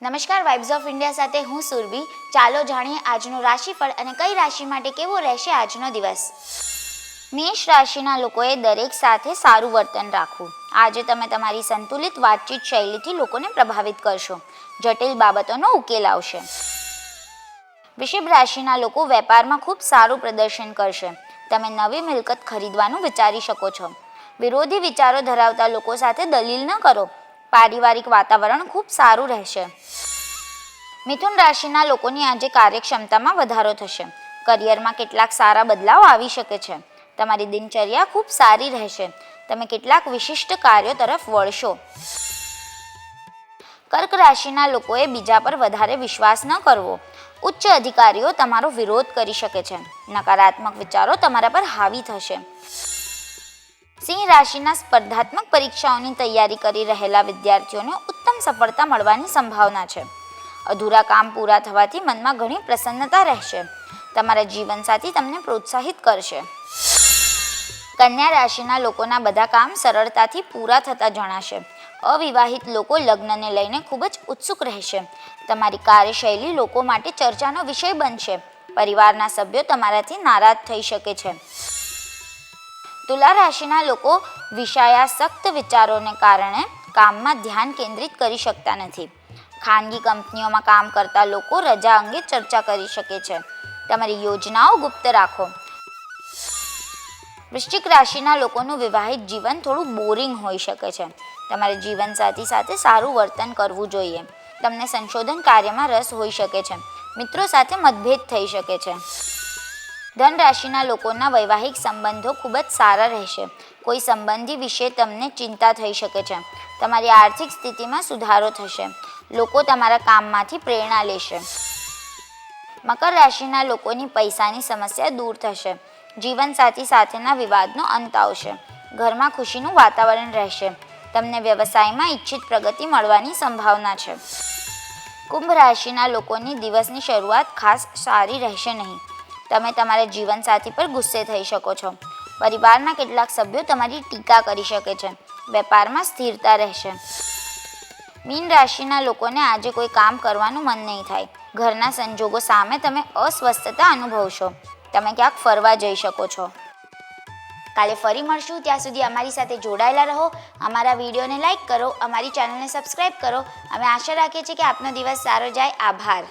નમસ્કાર, vibes of India સાથે હું સુરભી। ચાલો જાણીએ આજનું રાશિફળ અને કઈ રાશિ માટે કેવો રહેશે આજનો દિવસ। મેષ રાશિના લોકોએ દરેક સાથે સારું વર્તન રાખવું। આજે તમે તમારી સંતુલિત વાતચીત શૈલીથી લોકોને પ્રભાવિત કરશો, જટિલ બાબતોનો ઉકેલ આવશે। વૃષભ રાશિના લોકો વેપારમાં ખૂબ સારું પ્રદર્શન કરશે। તમે નવી મિલકત ખરીદવાનું વિચારી શકો છો। વિરોધી વિચારો ધરાવતા લોકો સાથે દલીલ ન કરો। પારિવારિક વાતાવરણ ખૂબ સારું રહેશે। મિથુન રાશિના લોકોની આજે કાર્યક્ષમતામાં વધારો થશે। કરિયરમાં કેટલાક સારા બદલાવ આવી શકે છે। તમારી દિનચર્યા ખૂબ સારી રહેશે। તમે કેટલાક વિશિષ્ટ કાર્યો તરફ વળશો। કર્ક રાશિના લોકોએ બીજા પર વધારે વિશ્વાસ ન કરવો। ઉચ્ચ અધિકારીઓ તમારો વિરોધ કરી શકે છે। નકારાત્મક વિચારો તમારા પર હાવી થશે। સિંહ રાશિના સ્પર્ધાત્મક પરીક્ષાઓની તૈયારી કરી રહેલા વિદ્યાર્થીઓને ઉત્તમ સફળતા મળવાની સંભાવના છે। અધૂરા કામ પૂરા થવાથી મનમાં ઘણી પ્રસન્નતા રહેશે। તમારા જીવનસાથી તમને પ્રોત્સાહિત કરશે। કન્યા રાશિના લોકોના બધા કામ સરળતાથી પૂરા થતા જણાશે। અવિવાહિત લોકો લગ્નને લઈને ખૂબ જ ઉત્સુક રહેશે। તમારી કાર્યશૈલી લોકો માટે ચર્ચાનો વિષય બનશે। પરિવારના સભ્યો તમારાથી નારાજ થઈ શકે છે। તુલા રાશિના લોકો વિષયાસક્ત વિચારોને કારણે કામમાં ધ્યાન કેન્દ્રિત કરી શકતા નથી। ખાનગી કંપનીઓમાં કામ કરતા લોકો રજા અંગે ચર્ચા કરી શકે છે। તમારી યોજનાઓ ગુપ્ત રાખો। વૃશ્ચિક રાશિના લોકોનું વિવાહિત જીવન થોડું બોરિંગ હોઈ શકે છે। તમારે જીવનસાથી સાથે સારું વર્તન કરવું જોઈએ। તમને સંશોધન કાર્યમાં રસ હોઈ શકે છે। મિત્રો સાથે મતભેદ થઈ શકે છે। ધન રાશિના લોકોના વૈવાહિક સંબંધો ખૂબ જ સારા રહેશે। કોઈ સંબંધી વિશે તમને ચિંતા થઈ શકે છે। તમારી આર્થિક સ્થિતિમાં સુધારો થશે। લોકો તમારા કામમાંથી પ્રેરણા લેશે। મકર રાશિના લોકોની પૈસાની સમસ્યા દૂર થશે। જીવનસાથી સાથેના વિવાદનો અંત આવશે। ઘરમાં ખુશીનું વાતાવરણ રહેશે। તમને વ્યવસાયમાં ઈચ્છિત પ્રગતિ મળવાની સંભાવના છે। કુંભ રાશિના લોકોની દિવસની શરૂઆત ખાસ સારી રહેશે નહીં। તમે તમારા જીવનસાથી પર ગુસ્સે થઈ શકો છો। પરિવારના કેટલાક સભ્યો તમારી ટીકા કરી શકે છે। વેપારમાં સ્થિરતા રહેશે। મીન રાશિના લોકોને આજે કોઈ કામ કરવાનું મન નહીં થાય। ઘરના સંજોગો સામે તમે અસ્વસ્થતા અનુભવશો। તમે ક્યાંક ફરવા જઈ શકો છો। કાલે ફરી મળશું, ત્યાં સુધી અમારી સાથે જોડાયેલા રહો। અમારા વિડીયોને લાઇક કરો, અમારી ચેનલને સબસ્ક્રાઈબ કરો। અમે આશા રાખીએ છીએ કે આપનો દિવસ સારો જાય। આભાર।